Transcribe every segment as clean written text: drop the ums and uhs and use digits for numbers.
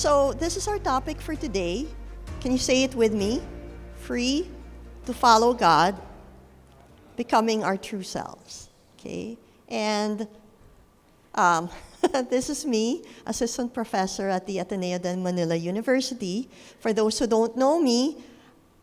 So this is our topic for today. Can you say it with me? Free to follow God, becoming our true selves. Okay? And this is me, assistant professor at the Ateneo de Manila University. For those who don't know me,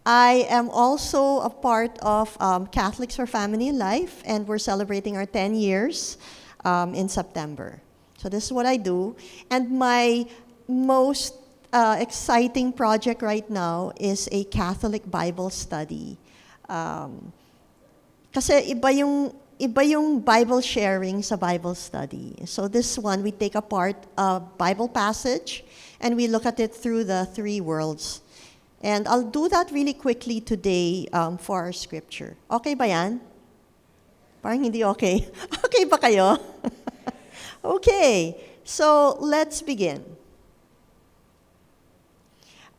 I am also a part of Catholics for Family Life, and we're celebrating our 10 years in September. So this is what I do. And my most exciting project right now is a Catholic Bible study. Kasi iba yung Bible sharing sa Bible study. So this one, we take apart a Bible passage and we look at it through the three worlds. And I'll do that really quickly today for our scripture. Okay ba yan? Parang hindi okay. Okay ba kayo? Okay, so let's begin.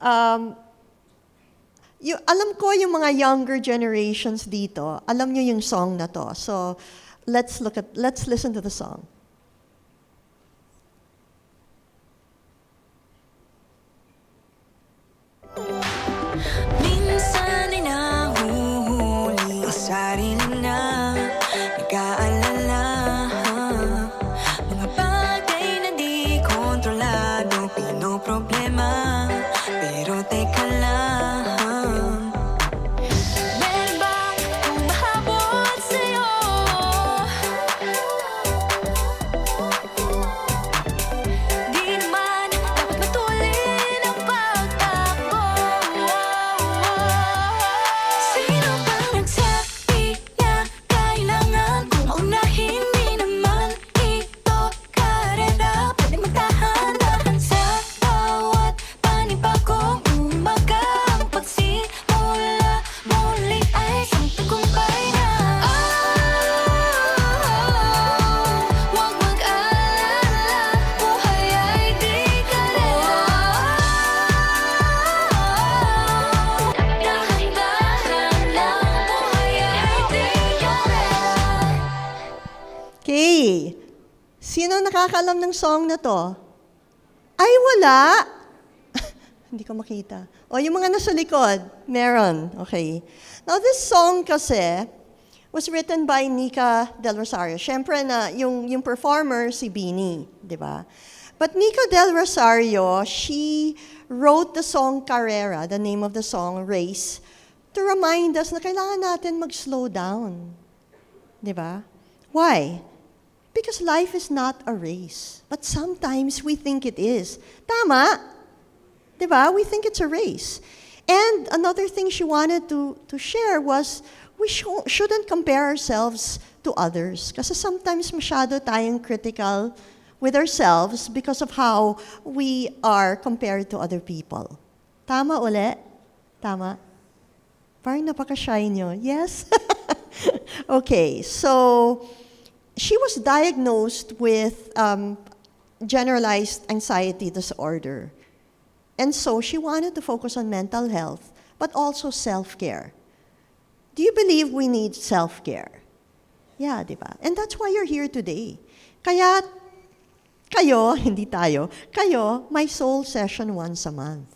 Alam ko yung mga younger generations dito, alam nyo yung song na to. So let's listen to the song. Minsan ay nahuhuli ang sarili na nag-aalala. Mga bagay na di kontrolado, pinoproblema. Pero teka lang, meron bang humahabol sa'yo? Di naman dapat matulin ang pagtakbo. Sino bang nagsabi na kailangan kong maunahin? Di naman ito karera. Pwede magdahan-dahan sa bawat panibagong umaga. Ang pagsimula muli ay isang tagumpay na. Huwag mag-alala, buhay ay di karera. Dahan-dahan lang, buhay ay di karera. Okay, sino nakakaalam ng song na to? Ay, wala! Hindi ko makita. O, yung mga nasa likod, meron. Okay. Now, this song kasi was written by Nika Del Rosario. Siyempre na, yung performer, si Beanie, di ba? But Nika Del Rosario, she wrote the song Carrera, the name of the song, Race, to remind us na kailangan natin mag-slow down. Di ba? Why? Because life is not a race. But sometimes we think it is. Tama? Diba? We think it's a race. And another thing she wanted to share was we shouldn't compare ourselves to others. Kasi sometimes masyado tayong critical with ourselves because of how we are compared to other people. Tama uli? Tama? Parang napaka-shy nyo. Yes? Okay, so she was diagnosed with generalized anxiety disorder. And so she wanted to focus on mental health, but also self-care. Do you believe we need self-care? Yeah, di ba? And that's why you're here today. Kaya kayo, hindi tayo, kayo, my soul session once a month.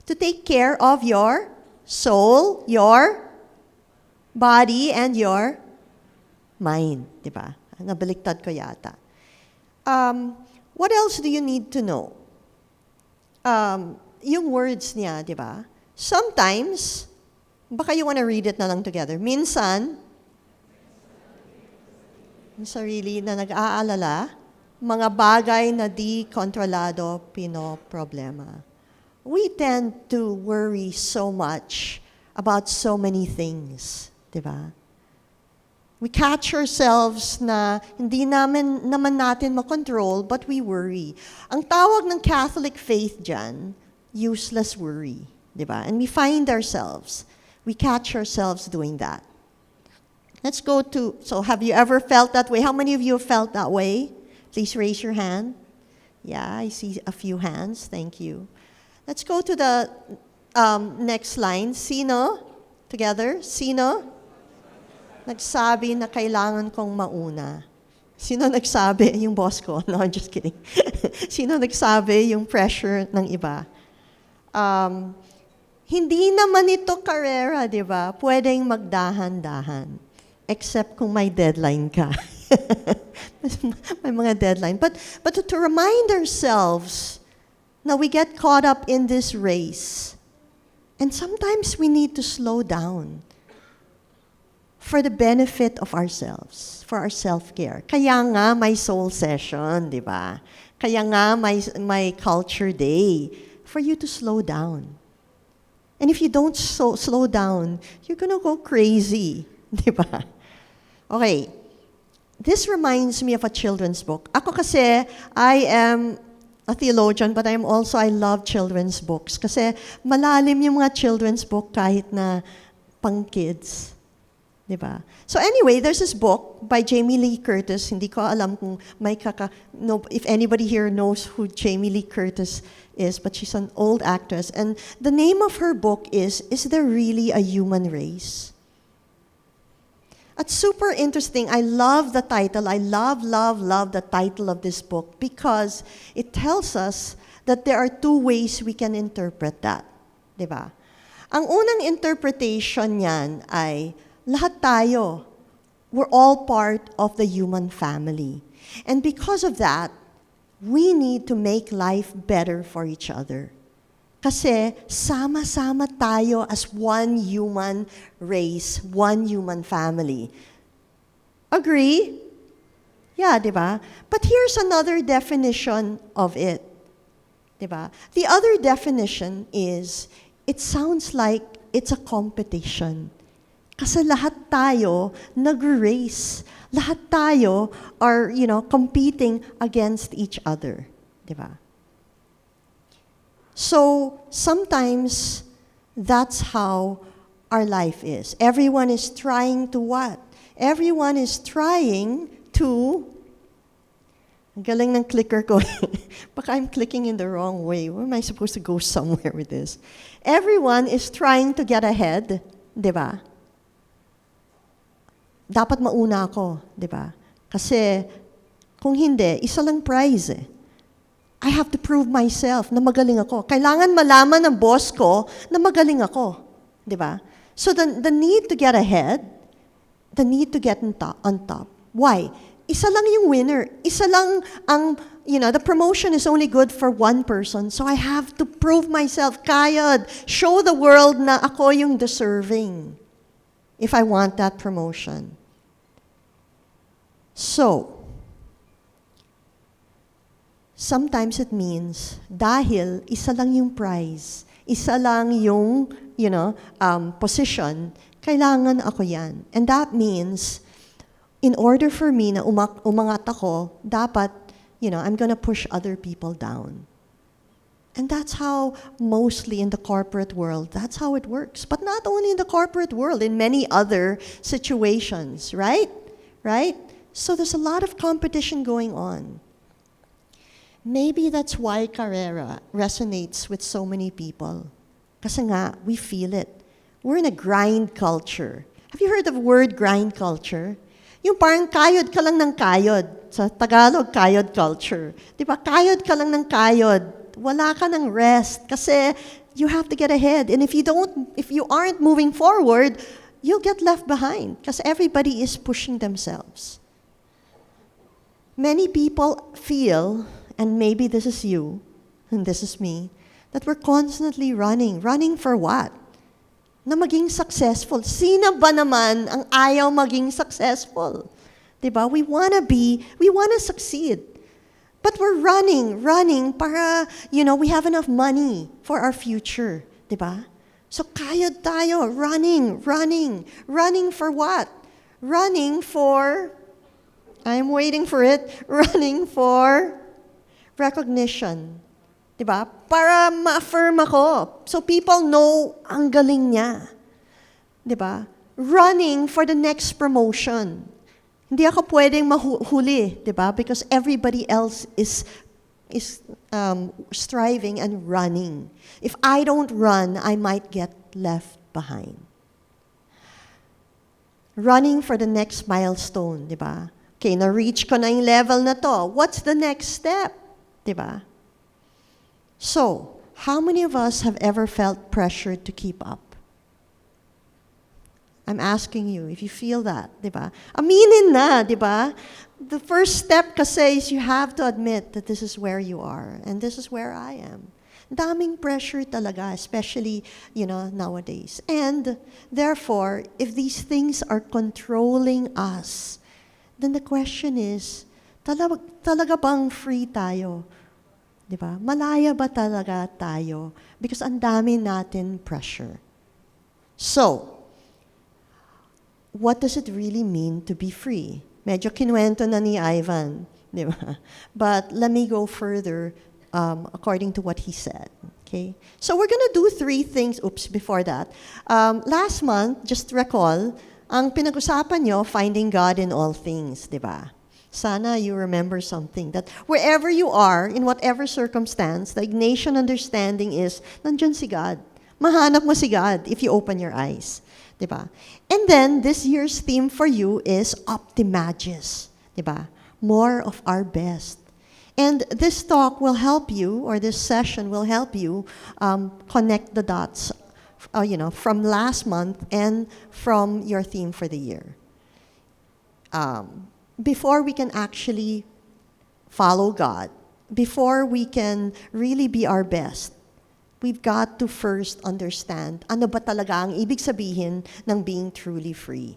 To take care of your soul, your body, and your mind. Di ba? Nabaliktad ko yata. What else do you need to know? Yung words niya, di ba? Sometimes, baka you wanna read it na lang together. Minsan, yung sarili na nag-aalala, mga bagay na di kontrolado, pinoproblema. We tend to worry so much about so many things, di ba? We catch ourselves na hindi naman natin makontrol, but we worry. Ang tawag ng Catholic faith dyan, useless worry. Diba? And we catch ourselves doing that. Let's go to, so have you ever felt that way? How many of you have felt that way? Please raise your hand. Yeah, I see a few hands. Thank you. Let's go to the next line. Sino? Together. Sino? Nagsabi na kailangan kong mauna. Sino nagsabi? Yung boss ko. No, I'm just kidding. Sino nagsabi yung pressure ng iba? Hindi naman ito karera, di ba? Pwedeng magdahan-dahan. Except kung may deadline ka. May mga deadline. But to remind ourselves na we get caught up in this race. And sometimes we need to slow down for the benefit of ourselves, for our self-care. Kaya nga may soul session, di ba? Kaya nga may culture day for you to slow down. And if you don't slow down, you're gonna go crazy, di ba? Okay, this reminds me of a children's book. Ako kasi, I am a theologian, but I love children's books. Kasi malalim yung mga children's book kahit na pang kids. Diba? So anyway, there's this book by Jamie Lee Curtis. Hindi ko alam kung if anybody here knows who Jamie Lee Curtis is, but she's an old actress. And the name of her book is There Really a Human Race? It's super interesting. I love the title. I love the title of this book because it tells us that there are two ways we can interpret that. Diba? Ang unang interpretation niyan ay lahat tayo, we're all part of the human family. And because of that, we need to make life better for each other. Kasi sama-sama tayo as one human race, one human family. Agree? Yeah, di ba? But here's another definition of it. Di ba? The other definition is, it sounds like it's a competition. Kasi lahat tayo nag-race. Lahat tayo are, competing against each other. Diba? So, sometimes, that's how our life is. Everyone is trying to what? Everyone is trying to... Ang galing ng clicker ko. Baka I'm clicking in the wrong way. Where am I supposed to go somewhere with this? Everyone is trying to get ahead. Diba? Dapat mauna ako, di ba? Kasi kung hindi, isa lang prize eh. I have to prove myself na magaling ako. Kailangan malaman ng boss ko na magaling ako, di ba? So the need to get ahead, the need to get on top. Why? Isa lang yung winner. Isa lang ang, the promotion is only good for one person. So I have to prove myself, kayod, show the world na ako yung deserving if I want that promotion. So, sometimes it means, dahil isa lang yung prize, isa lang yung, position, kailangan ako yan. And that means, in order for me na umangat ako, dapat, I'm gonna push other people down. And that's how, mostly in the corporate world, that's how it works. But not only in the corporate world, in many other situations, right? Right? So there's a lot of competition going on. Maybe that's why Carrera resonates with so many people. Kasi nga, we feel it. We're in a grind culture. Have you heard of the word grind culture? Yung parang kayod ka lang ng kayod. Sa Tagalog, kayod culture. Di ba? Kayod ka lang ng kayod. Wala ka ng rest. Kasi you have to get ahead. And if you aren't moving forward, you'll get left behind. Kasi everybody is pushing themselves. Many people feel, and maybe this is you, and this is me, that we're constantly running. Running for what? Na maging successful. Sino ba naman ang ayaw maging successful? Diba? We wanna succeed. But we're running para, we have enough money for our future. Diba? So kayod tayo, running for what? Running for, I'm waiting for it, running for recognition. Diba? Para ma-affirm ako. So people know ang galing niya. Diba? Running for the next promotion. Hindi ako pwedeng mahuli, diba? Because everybody else is striving and running. If I don't run, I might get left behind. Running for the next milestone, diba? Okay, na-reach ko na yung level na to. What's the next step? Diba? So, how many of us have ever felt pressured to keep up? I'm asking you, if you feel that, diba? Aminin na, diba? The first step kasi is you have to admit that this is where you are and this is where I am. Daming pressure talaga, especially, nowadays. And therefore, if these things are controlling us, then the question is, talaga bang free tayo? Diba? Malaya ba talaga tayo? Because ang dami natin pressure. So, what does it really mean to be free? Medyo kinuwento na ni Ivan, di ba? But let me go further according to what he said. Okay? So we're gonna do 3 things. Oops, before that. Last month, just recall, ang pinag-usapan nyo, finding God in all things, di ba? Sana you remember something, that wherever you are, in whatever circumstance, the Ignatian understanding is, nandyan si God. Mahanap mo si God if you open your eyes. Diba? And then, this year's theme for you is Optimagis. Diba? More of our best. And this talk will help you, or this session will help you connect the dots, from last month and from your theme for the year. Before we can actually follow God, before we can really be our best, we've got to first understand ano ba talaga ang ibig sabihin ng being truly free.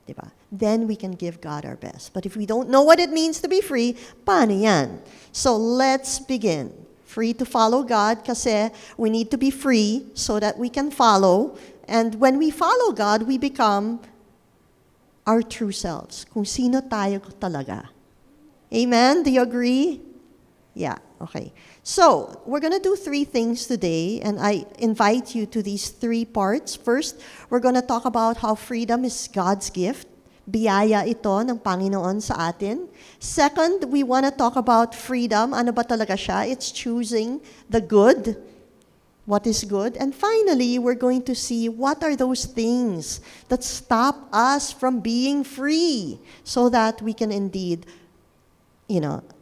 Diba? Then we can give God our best. But if we don't know what it means to be free, paano yan? So let's begin. Free to follow God kasi we need to be free so that we can follow. And when we follow God, we become our true selves. Kung sino tayo talaga. Amen? Do you agree? Yeah, okay. So, we're going to do 3 things today, and I invite you to these 3 parts. First, we're going to talk about how freedom is God's gift. Biyaya ito ng Panginoon sa atin. Second, we want to talk about freedom. Ano ba talaga siya? It's choosing the good. What is good? And finally, we're going to see what are those things that stop us from being free so that we can indeed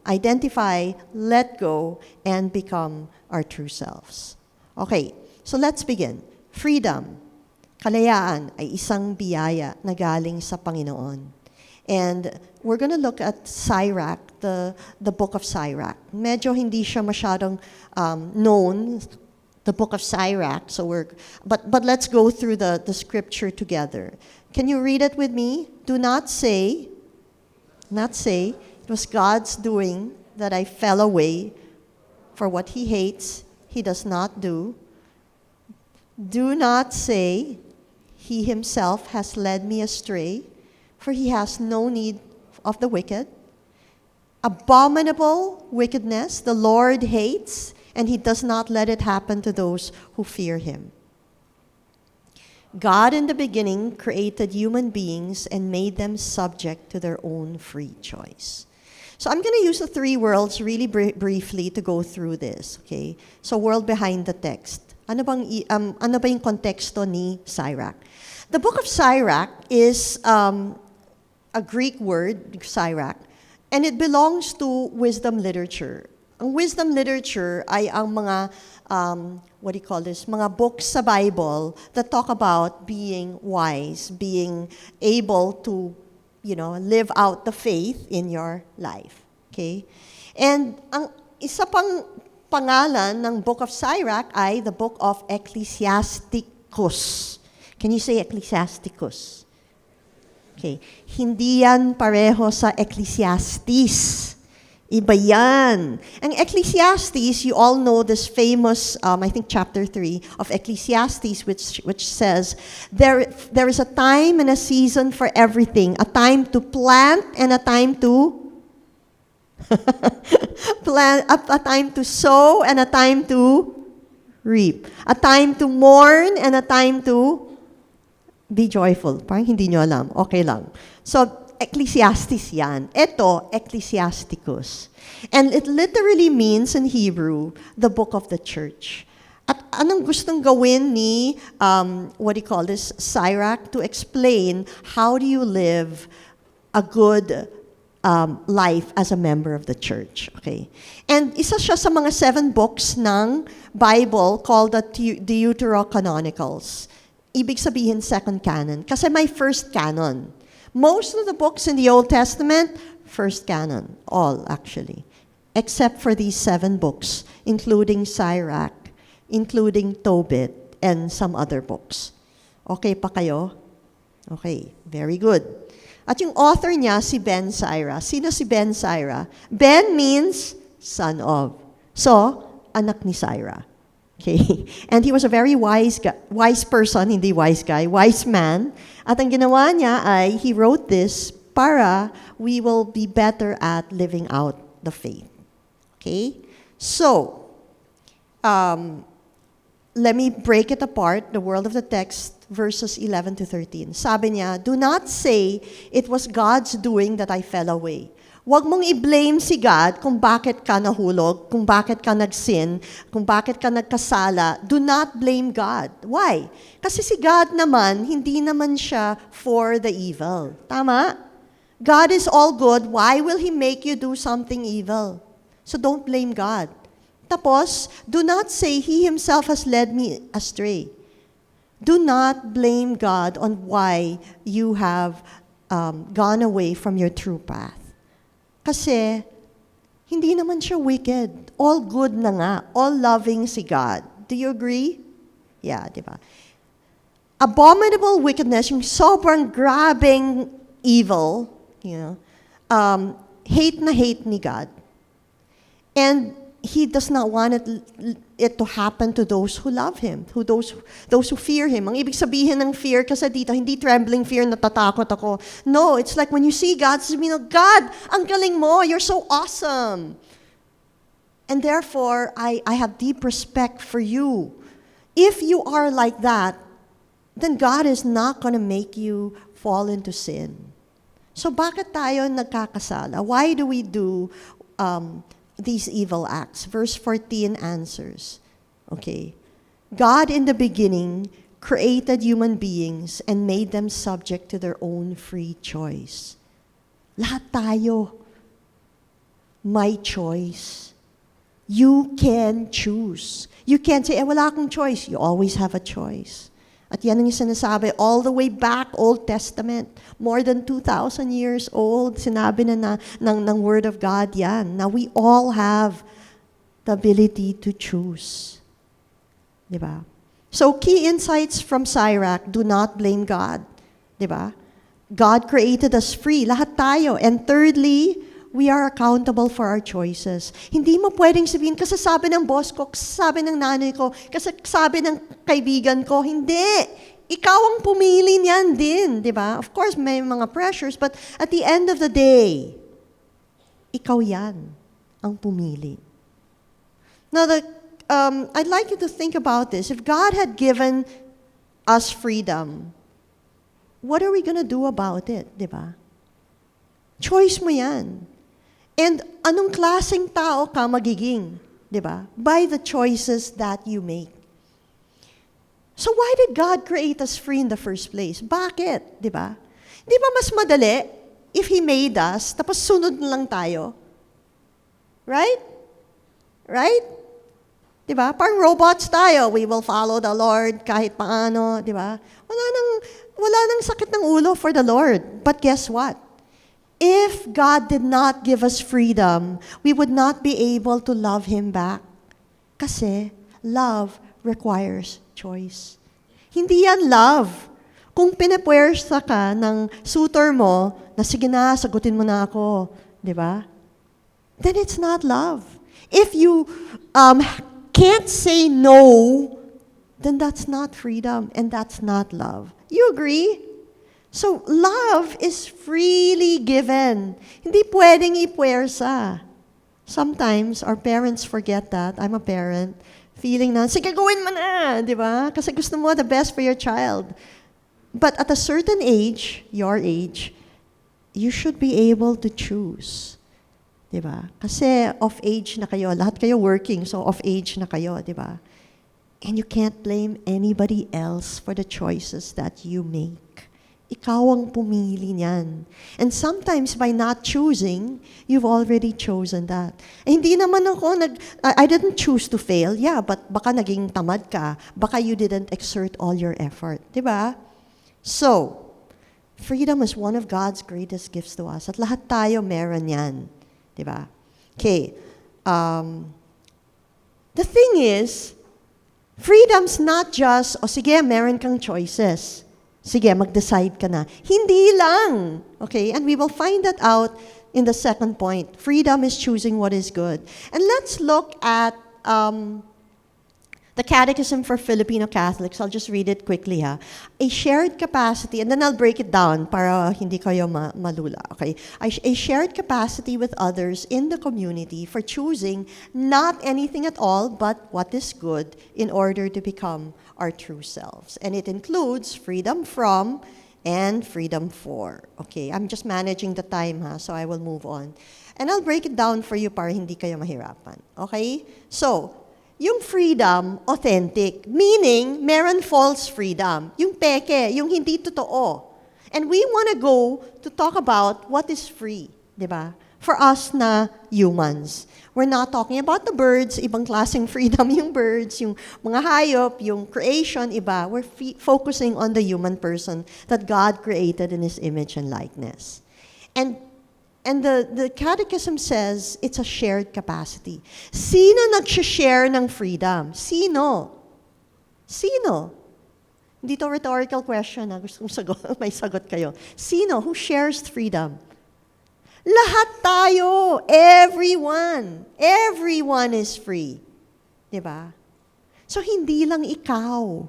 identify, let go, and become our true selves. Okay, so let's begin. Freedom, kalayaan, ay isang biyaya na galing sa Panginoon. And we're going to look at Sirach, the book of Sirach. Medyo hindi siya masyadong known, the book of Sirach. So but let's go through the scripture together. Can you read it with me? Do not say, it was God's doing that I fell away, for what He hates, He does not do. Do not say, He Himself has led me astray, for He has no need of the wicked. Abominable wickedness the Lord hates, and He does not let it happen to those who fear Him. God in the beginning created human beings and made them subject to their own free choice. So I'm going to use the 3 worlds really briefly to go through this. Okay? So world behind the text. Ano ba yung konteksto ni Sirach? The book of Sirach is a Greek word, Sirach, and it belongs to wisdom literature. Ang wisdom literature ay ang mga, mga books sa Bible that talk about being wise, being able to live out the faith in your life. Okay? And ang isa pang pangalan ng Book of Sirach ay the Book of Ecclesiasticus. Can you say Ecclesiasticus? Okay. Hindi yan pareho sa Ecclesiastes. Iba yan. Ang Ecclesiastes, you all know this famous, I think chapter 3 of Ecclesiastes, which says, there is a time and a season for everything. A time to plant and a time to a time to sow and a time to reap. A time to mourn and a time to be joyful. Parang hindi nyo alam. Okay lang. So, Ecclesiastes yan. Ito, Ecclesiasticus. And it literally means in Hebrew, the book of the church. At anong gustong gawin ni, Sirach, to explain how do you live a good life as a member of the church. Okay? And isa siya sa mga 7 books ng Bible called the Deuterocanonicals. Ibig sabihin, second canon. Kasi may first canon. Most of the books in the Old Testament, first canon. All, actually. Except for these 7 books, including Sirach, including Tobit, and some other books. Okay pa kayo? Okay, very good. At yung author niya, si Ben Sira. Sino si Ben Sira? Ben means son of. So, anak ni Sira. Okay? And he was a very wise person, hindi wise guy, wise man. At ang ginawa niya ay, he wrote this para we will be better at living out the faith. Okay? So, let me break it apart, the world of the text, verses 11 to 13. Sabi niya, do not say, it was God's doing that I fell away. Huwag mong i-blame si God kung bakit ka nahulog, kung bakit ka nagsin, kung bakit ka nagkasala. Do not blame God. Why? Kasi si God naman, hindi naman siya for the evil. Tama? God is all good. Why will He make you do something evil? So don't blame God. Tapos, do not say, He Himself has led me astray. Do not blame God on why you have gone away from your true path. Kasi, hindi naman siya wicked. All good na nga. All loving si God. Do you agree? Yeah, di ba? Abominable wickedness, yung sobrang grabing evil, hate na hate ni God. And He does not want it to happen to those who love Him, those who fear Him. Ang ibig sabihin ng fear, kasi dito, hindi trembling fear, natatakot ako. No, it's like when you see God, sabi mo, God, ang galing mo, you're so awesome. And therefore, I have deep respect for you. If you are like that, then God is not going to make you fall into sin. So bakit tayo nagkakasala? Why do we do these evil acts? Verse 14 answers. Okay. God in the beginning created human beings and made them subject to their own free choice. Lahat tayo may choice. You can choose. You can't say, wala akong choice. You always have a choice. At yan ang sinasabi all the way back, Old Testament. More than 2,000 years old, sinabi na ng Word of God yan. Now, we all have the ability to choose. Diba? So, key insights from Sirach, do not blame God. Diba? God created us free. Lahat tayo. And thirdly, we are accountable for our choices. Hindi mo pwedeng sabihin, kasi sabi ng boss ko, kasi sabi ng nanay ko, kasi sabi ng kaibigan ko, hindi. Ikaw ang pumili niyan din, di ba? Of course, may mga pressures, but at the end of the day, ikaw yan ang pumili. Now, I'd like you to think about this. If God had given us freedom, what are we gonna do about it, di ba? Choice mo yan. And anong klaseng tao ka magiging, di ba? By the choices that you make. So why did God create us free in the first place? Bakit, di ba? Di ba mas madali if He made us, tapos sunod na lang tayo? Right? Right? Di ba? Parang robots tayo. We will follow the Lord kahit paano, di ba? Wala nang sakit ng ulo for the Lord. But guess what? If God did not give us freedom, we would not be able to love Him back. Kasi love requires choice. Hindi yan love. Kung pinapwersa ka ng suitor mo, na sige na, sagutin mo na ako, di ba? Then it's not love. If you can't say no, then that's not freedom and that's not love. You agree? So, love is freely given. Hindi pwedeng ipwersa. Sometimes, our parents forget that. I'm a parent. Feeling na, sige, gawin mo na, di ba? Kasi gusto mo the best for your child. But at a certain age, your age, you should be able to choose. Di ba? Kasi off-age na kayo. Lahat kayo working, so off-age na kayo, di ba? And you can't blame anybody else for the choices that you make. Ikaw ang pumili niyan. And sometimes by not choosing, you've already chosen that. Eh, hindi naman ako, I didn't choose to fail. Yeah, but baka naging tamad ka. Baka you didn't exert all your effort. Diba? So, freedom is one of God's greatest gifts to us. At lahat tayo meron yan. Diba? Okay. The thing is, freedom's not just, sige, meron kang choices. Sige, mag-decide ka na. Hindi lang. Okay? And we will find that out in the second point. Freedom is choosing what is good. And let's look at the Catechism for Filipino Catholics. I'll just read it quickly, ha. A shared capacity, and then I'll break it down para hindi kayo malula, okay? A shared capacity with others in the community for choosing not anything at all but what is good in order to become our true selves. And it includes freedom from and freedom for. Okay, I'm just managing the time, ha, so I will move on. And I'll break it down for you para hindi kayo mahirapan. Okay? So, yung freedom, authentic, meaning meron false freedom. Yung peke, yung hindi totoo. And we want to go to talk about what is free, di ba? For us na humans. We're not talking about the birds, ibang klaseng freedom yung birds, yung mga hayop, yung creation, iba. We're focusing on the human person that God created in His image and likeness. And the Catechism says it's a shared capacity. Sino nag-share ng freedom? Sino? Sino? Hindi to rhetorical question. Gusto kong may sagot kayo. Sino? Who shares freedom? Lahat tayo. Everyone. Everyone is free. Diba? So, hindi lang ikaw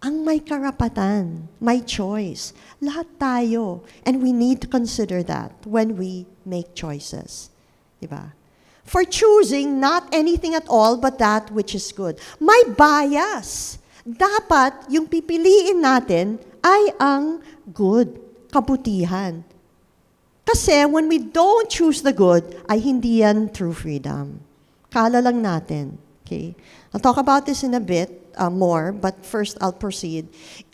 ang may karapatan, may choice. Lahat tayo. And we need to consider that when we make choices. Diba? For choosing not anything at all but that which is good. May bias. Dapat yung pipiliin natin ay ang good, kabutihan. Kasi when we don't choose the good, ay hindi yan true freedom. Kala lang natin. Okay? I'll talk about this in a bit more, but first I'll proceed.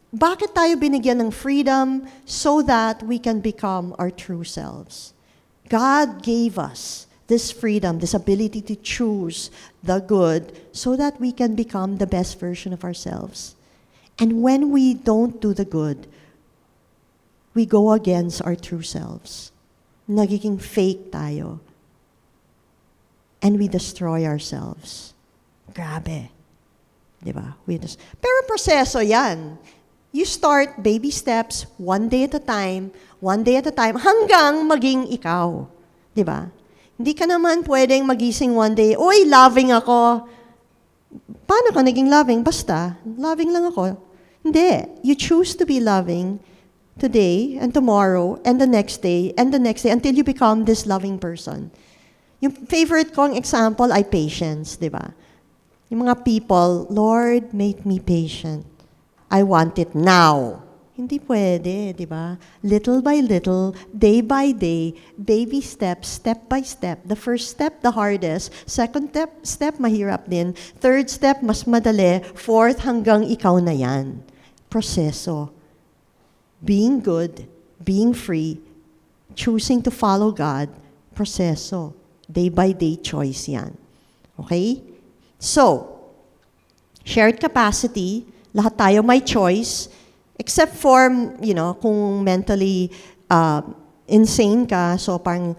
Bakit tayo binigyan ng freedom? So that we can become our true selves. God gave us this freedom, this ability to choose the good so that we can become the best version of ourselves. And when we don't do the good, we go against our true selves. Nagiging fake tayo. And we destroy ourselves. Grabe. Diba? Pero proseso yan. You start baby steps, one day at a time, hanggang maging ikaw. Diba? Hindi ka naman pwedeng magising one day, uy, loving ako. Paano ka naging loving? Basta, loving lang ako. Hindi. You choose to be loving today and tomorrow and the next day until you become this loving person. Yung favorite kong example ay patience, di ba? Yung mga people, Lord, make me patient. I want it now. Hindi pwede, di ba? Little by little, day by day, baby steps, step by step. The first step, the hardest. Second step, mahirap din. Third step, mas madali. Fourth, hanggang ikaw na yan. Proseso. Being good, being free, choosing to follow God, proseso. Day by day choice yan. Okay? So, shared capacity, lahat tayo may choice, except for, kung mentally insane ka, so parang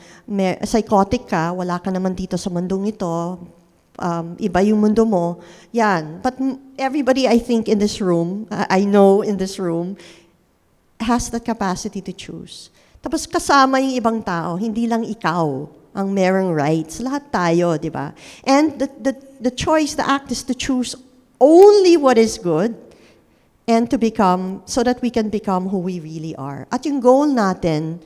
psychotic ka, wala ka naman dito sa mundong ito, iba yung mundo mo, yan. But everybody, I think, in this room, I know in this room, has the capacity to choose. Tapos kasama yung ibang tao, hindi lang ikaw ang merong rights. Lahat tayo, di ba? And the choice, the act is to choose only what is good and to become, so that we can become who we really are. At yung goal natin,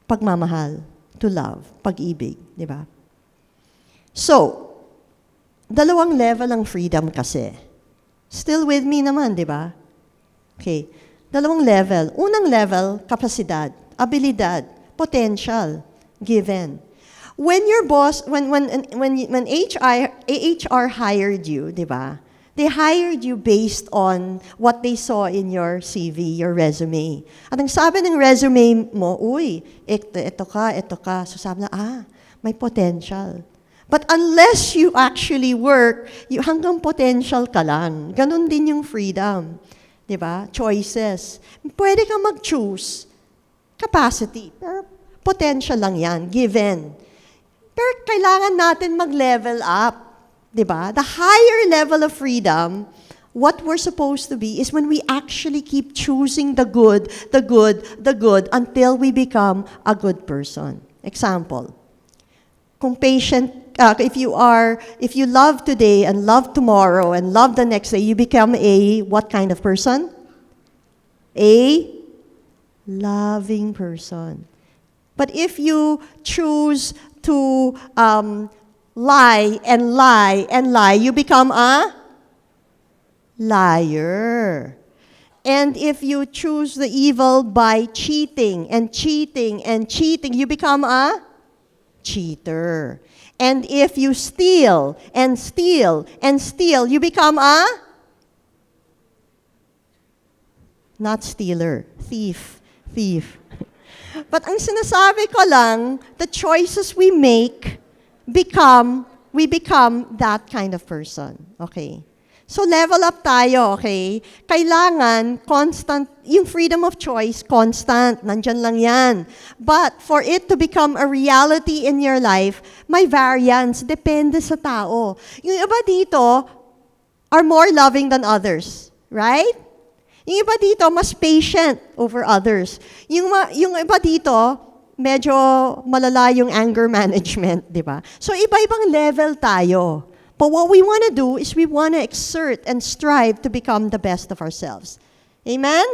pagmamahal, to love, pag-ibig, di ba? So, dalawang level ang freedom kasi. Still with me naman, di ba? Okay. Dalawang level. Unang level, kapasidad, abilidad, potential, given. When your boss, when HR hired you, di ba? They hired you based on what they saw in your CV, your resume. At ang sabi ng resume mo, uy, ito ka. So sabi na, may potential. But unless you actually work, hanggang potential ka lang. Ganon din yung freedom. Diba? Choices. Pwede kang mag-choose. Capacity. Pero potential lang yan, given. Pero kailangan natin mag-level up. Diba? The higher level of freedom, what we're supposed to be is when we actually keep choosing the good until we become a good person. Example, if you love today and love tomorrow and love the next day, you become a what kind of person? A loving person. But if you choose to lie, you become a liar. And if you choose the evil by cheating, you become a cheater. And if you steal, you become a not stealer, thief. But ang sinasabi ko lang, the choices we make, we become that kind of person. Okay? So level up tayo, okay? Kailangan constant, yung freedom of choice, constant, nandyan lang yan. But for it to become a reality in your life, may variance, depende sa tao. Yung iba dito are more loving than others, right? Yung iba dito, mas patient over others. Yung iba dito, medyo malala yung anger management, di ba? So, iba-ibang level tayo. But what we want to do is we want to exert and strive to become the best of ourselves. Amen?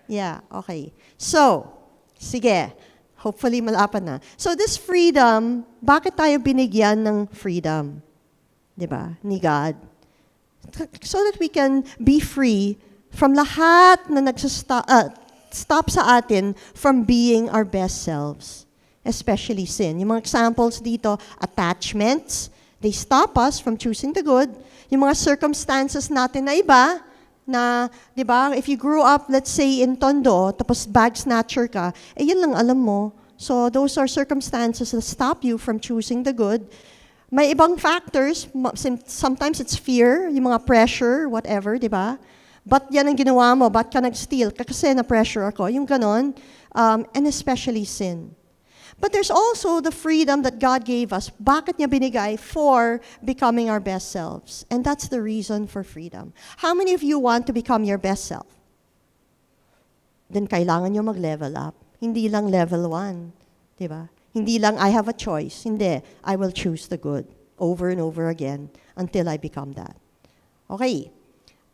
Yeah, okay. So, sige. Hopefully, malapad na. So, this freedom, bakit tayo binigyan ng freedom? Di ba? Ni God. So that we can be free from lahat na stop sa atin from being our best selves, especially sin. Yung mga examples dito, attachments, they stop us from choosing the good. Yung mga circumstances natin na iba, na, di ba, if you grew up, let's say, in Tondo, tapos bag snatcher ka, yun lang alam mo. So those are circumstances that stop you from choosing the good. May ibang factors, sometimes it's fear, yung mga pressure, whatever, di ba? Ba't yan ang ginawa mo? Ba't ka nag-steal? Kasi na-pressure ako. Yung ganon. And especially sin. But there's also the freedom that God gave us. Bakit niya binigay? For becoming our best selves. And that's the reason for freedom. How many of you want to become your best self? Then kailangan nyo mag-level up. Hindi lang level 1. Diba? Hindi lang I have a choice. Hindi. I will choose the good over and over again until I become that. Okay.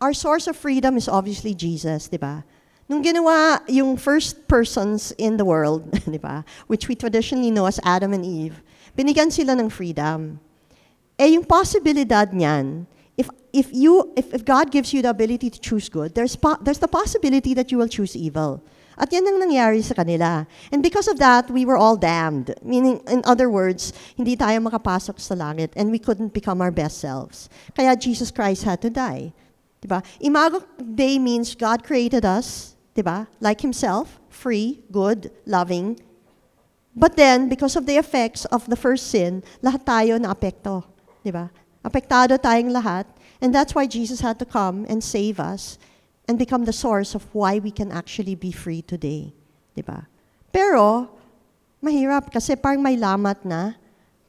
Our source of freedom is obviously Jesus, di ba? Nung ginawa yung first persons in the world, di ba? Which we traditionally know as Adam and Eve, binigyan sila ng freedom. Yung posibilidad niyan, if God gives you the ability to choose good, there's the possibility that you will choose evil. At yan ang nangyari sa kanila. And because of that, we were all damned. Meaning, in other words, hindi tayo makapasok sa langit and we couldn't become our best selves. Kaya Jesus Christ had to die. Diba? Imago Dei means God created us, diba? Like Himself, free, good, loving. But then, because of the effects of the first sin, lahat tayo na-apekto. Diba? Apektado tayong lahat. And that's why Jesus had to come and save us and become the source of why we can actually be free today. Diba? Pero, mahirap kasi parang may lamat na.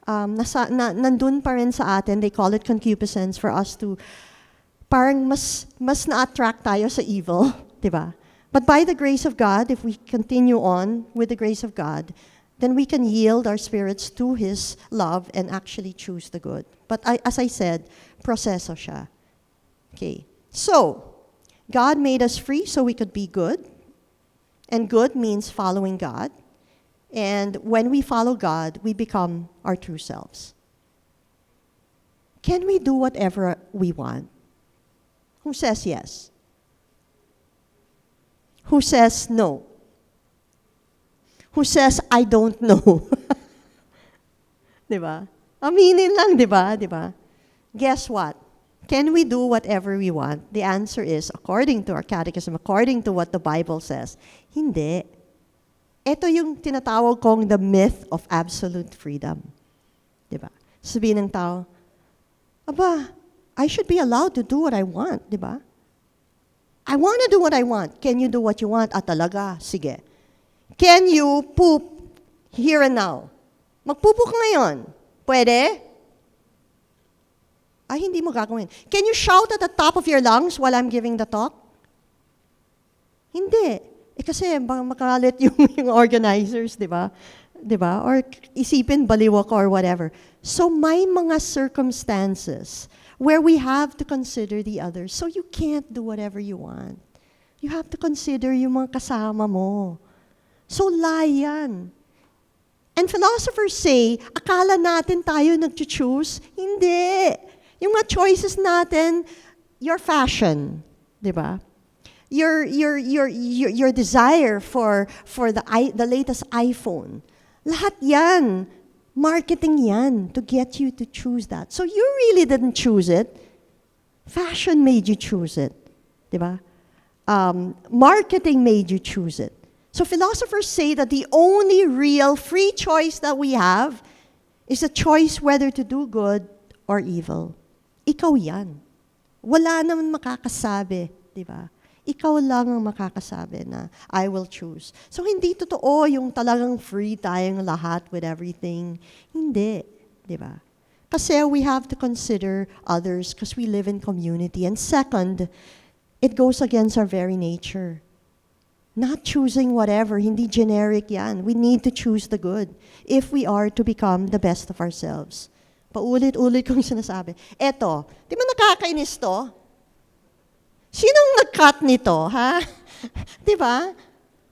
Nandun pa rin sa atin, they call it concupiscence, for us to parang mas na-attract tayo sa evil, di ba? But by the grace of God, if we continue on with the grace of God, then we can yield our spirits to His love and actually choose the good. But as I said, proseso siya. Okay. So, God made us free so we could be good. And good means following God. And when we follow God, we become our true selves. Can we do whatever we want? Who says yes? Who says no? Who says, I don't know? Diba? Aminin lang, diba? Guess what? Can we do whatever we want? The answer is, according to our catechism, according to what the Bible says, hindi. Ito yung tinatawag kong the myth of absolute freedom. Diba? Sabihin ng tao, aba, I should be allowed to do what I want, diba? I want to do what I want. Can you do what you want? Talaga, sige. Can you poop here and now? Magpupo ka ngayon. Pwede? Ay, hindi mo gagawin. Can you shout at the top of your lungs while I'm giving the talk? Hindi. Kasi makalit yung organizers, di ba? Di ba? Or isipin baliw ako or whatever. So may mga circumstances where we have to consider the others. So you can't do whatever you want. You have to consider yung mga kasama mo. So lie yan. And philosophers say, akala natin tayo nag-choose? Hindi. Yung mga choices natin, your fashion, di ba? Your desire for the latest iPhone. Lahat yan. Marketing yan to get you to choose that. So you really didn't choose it. Fashion made you choose it. Di ba? Marketing made you choose it. So philosophers say that the only real free choice that we have is a choice whether to do good or evil. Ikaw yan. Wala naman makakasabi, di ba? Ikaw lang ang makakasabi na I will choose. So hindi totoo yung talagang free tayong lahat with everything. Hindi, di ba? Kasi we have to consider others because we live in community. And second, it goes against our very nature. Not choosing whatever, hindi generic yan. We need to choose the good if we are to become the best of ourselves. Paulit-ulit kong sinasabi. Eto, di ba nakakainis to? Sinong nag-cut nito, ha? Di ba?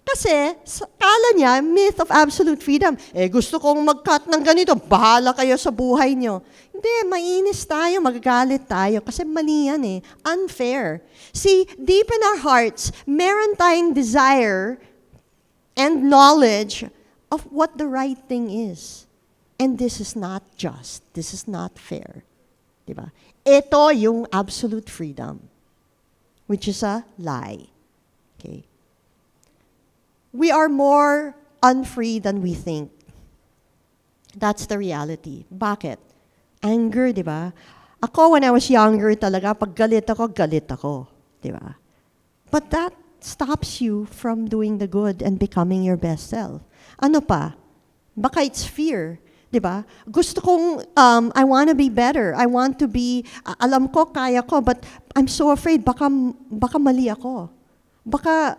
Kasi, kala niya, myth of absolute freedom. Gusto kong mag-cut ng ganito, bahala kayo sa buhay nyo. Hindi, mainis tayo, magagalit tayo, kasi mali yan eh. Unfair. See, deep in our hearts, meron tayong desire and knowledge of what the right thing is. And this is not just. This is not fair. Diba? Ito yung absolute freedom, which is a lie. Okay? We are more unfree than we think. That's the reality. Bakit? Anger, diba? Ako, when I was younger talaga, pag galit ako. Diba? But that stops you from doing the good and becoming your best self. Ano pa? Baka it's fear. Diba? Gusto kong, I want to be better. I want to be, alam ko, kaya ko, but I'm so afraid, baka mali ako. Baka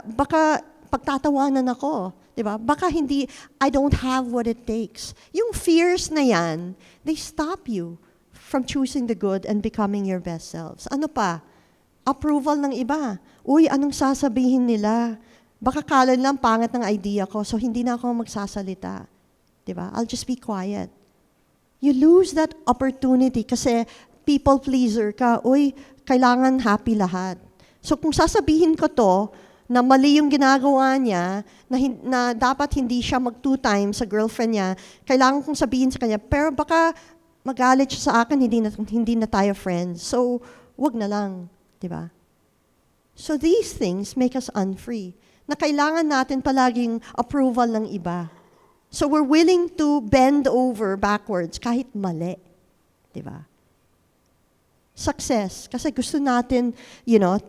pagtatawanan ako. Diba? Baka hindi, I don't have what it takes. Yung fears na yan, they stop you from choosing the good and becoming your best selves. Ano pa? Approval ng iba. Uy, anong sasabihin nila? Baka kala lang pangit ng idea ko, so hindi na ako magsasalita. Diba? I'll just be quiet. You lose that opportunity kasi people pleaser ka. Uy, kailangan happy lahat. So kung sasabihin ko to, na mali yung ginagawa niya, na dapat hindi siya mag-2 times sa girlfriend niya, kailangan kong sabihin sa kanya, pero baka magalit siya sa akin, hindi na tayo friends. So, wag na lang. Diba? So these things make us unfree. Na kailangan natin palaging approval ng iba. So we're willing to bend over backwards kahit mali. Diba? Success. Kasi gusto natin,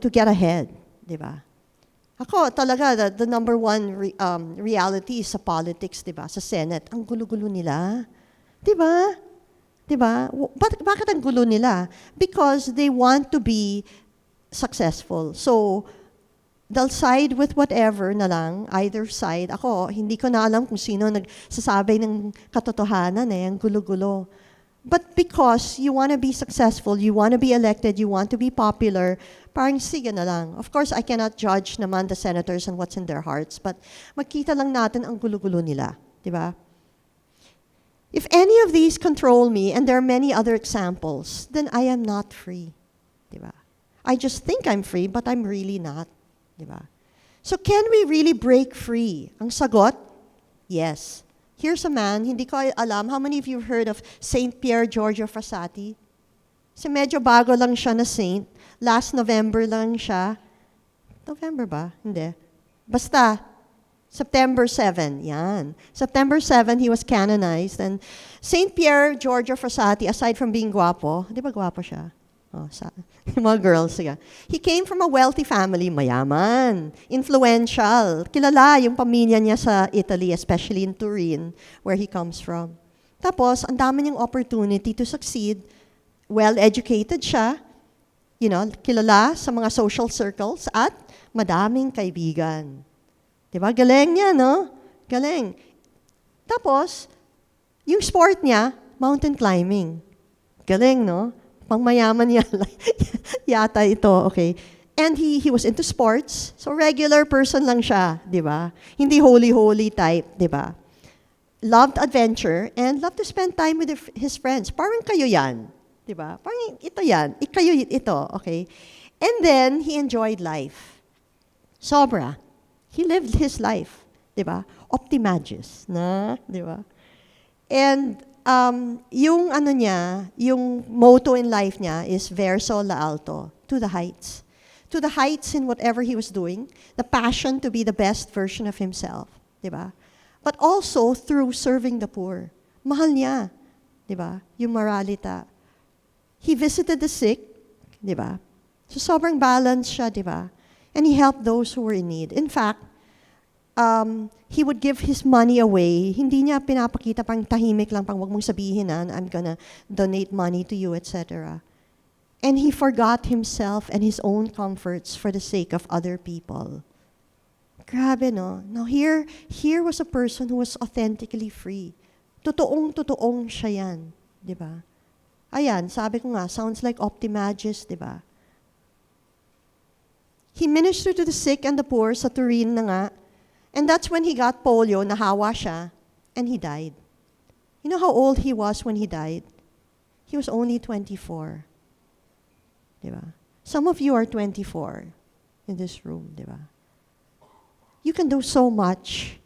to get ahead. Diba? Ako, talaga, the number one reality is sa politics, diba? Sa Senate. Ang gulo-gulo nila. Diba? Diba? Bakit ang gulo nila? Because they want to be successful. So, they'll side with whatever na lang, either side. Ako, hindi ko na alam kung sino nagsasabi ng katotohanan ang gulo-gulo. But because you want to be successful, you want to be elected, you want to be popular, parang sige na lang. Of course, I cannot judge naman the senators and what's in their hearts, but makita lang natin ang gulo-gulo nila. Diba? If any of these control me, and there are many other examples, then I am not free. Diba? I just think I'm free, but I'm really not. Diba? So can we really break free? Ang sagot, yes. Here's a man, hindi ko alam, how many of you have heard of Saint Pier Giorgio Frassati? Kasi medyo bago lang siya na saint. Last November lang siya. November ba? Hindi. Basta, September 7, yan. September 7, he was canonized. And Saint Pierre Giorgio Frassati, aside from being guwapo, di ba guwapo siya? Oh, yung mga girls, sige. He came from a wealthy family, mayaman, influential. Kilala yung pamilya niya sa Italy, especially in Turin, where he comes from. Tapos, ang dami niyang opportunity to succeed. Well-educated siya, kilala sa mga social circles, at madaming kaibigan. Diba? Galing niya, no? Galing. Tapos, yung sport niya, mountain climbing. Galing, no? Pangmayaman niya yata ito, okay. And he was into sports, so regular person lang siya, di ba? Hindi holy type, di ba? Loved adventure and loved to spend time with his friends. Parang kayo yan, di ba? Parang ito yan, kayo ito, okay. And then, he enjoyed life. Sobra. He lived his life, di ba? Optimagis na, di ba? And yung motto in life niya is verso la alto, to the heights. To the heights in whatever he was doing, the passion to be the best version of himself, di ba? But also through serving the poor. Mahal niya, di ba? Yung moralita. He visited the sick, di ba? So sobrang balanced siya, di ba? And he helped those who were in need. In fact, he would give his money away. Hindi niya pinapakita pang tahimik lang, pang wag mong sabihin I'm gonna donate money to you, etc. And he forgot himself and his own comforts for the sake of other people. Grabe, no? Now here was a person who was authentically free. Totoong siya yan, di ba? Ayan, sabi ko nga, sounds like Optimagis, di ba? He ministered to the sick and the poor sa Turin na nga. And that's when he got polio, nahawa siya, and he died. You know how old he was when he died? He was only 24. Diba? Some of you are 24 in this room, diba? You can do so much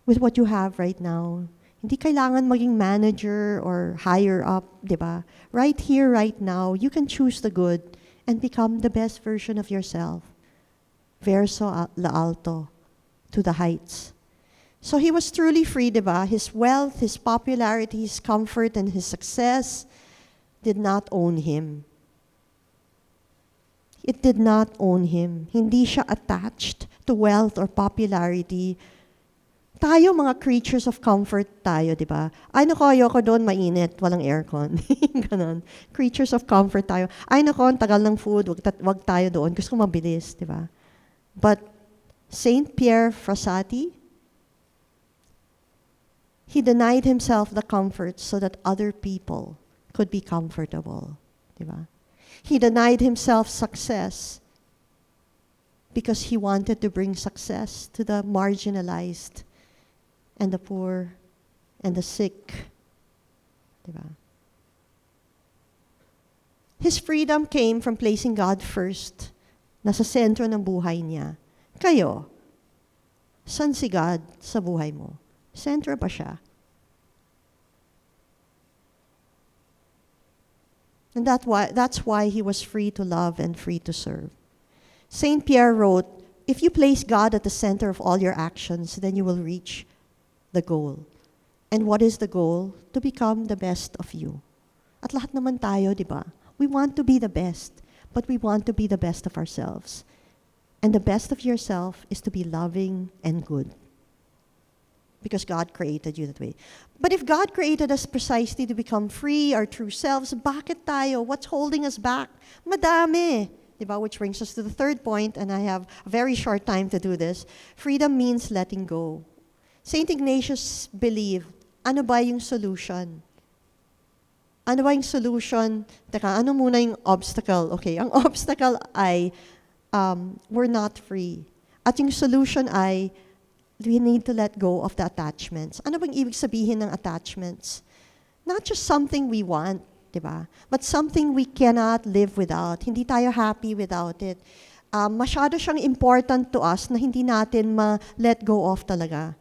with what you have right now. Hindi kailangan maging manager or higher up, diba? Right here, right now, you can choose the good and become the best version of yourself. Verso la alto, to the heights. So he was truly free, diba? His wealth, his popularity, his comfort, and his success did not own him. It did not own him. Hindi siya attached to wealth or popularity. Tayo, mga creatures of comfort tayo, di ba? Ay, nako, ayoko doon, mainit, walang aircon. Ganon. Creatures of comfort tayo. Ay, nako, ang tagal ng food, wag tayo doon. Gusto ko mabilis, di ba? But Saint Pierre Frassati, he denied himself the comfort so that other people could be comfortable, di ba? He denied himself success because he wanted to bring success to the marginalized and the poor and the sick. Diba? His freedom came from placing God first. Nasa sentro ng buhay niya. Kayo, saan si God sa buhay mo? Sentro ba siya? And that's why he was free to love and free to serve. Saint Pierre wrote, if you place God at the center of all your actions, then you will reach the goal. And what is the goal? To become the best of you. At lahat naman tayo, di ba? We want to be the best, but we want to be the best of ourselves. And the best of yourself is to be loving and good. Because God created you that way. But if God created us precisely to become free, our true selves, bakit tayo? What's holding us back? Madami. Diba? Which brings us to the third point, and I have a very short time to do this. Freedom means letting go. Saint Ignatius believed, ano ba yung solution? Ano ba yung solution? Teka, ano muna yung obstacle? Okay, ang obstacle ay we're not free. At yung solution ay we need to let go of the attachments. Ano bang ibig sabihin ng attachments? Not just something we want, diba? But something we cannot live without. Hindi tayo happy without it. Masyado siyang important to us na hindi natin ma-let go of talaga.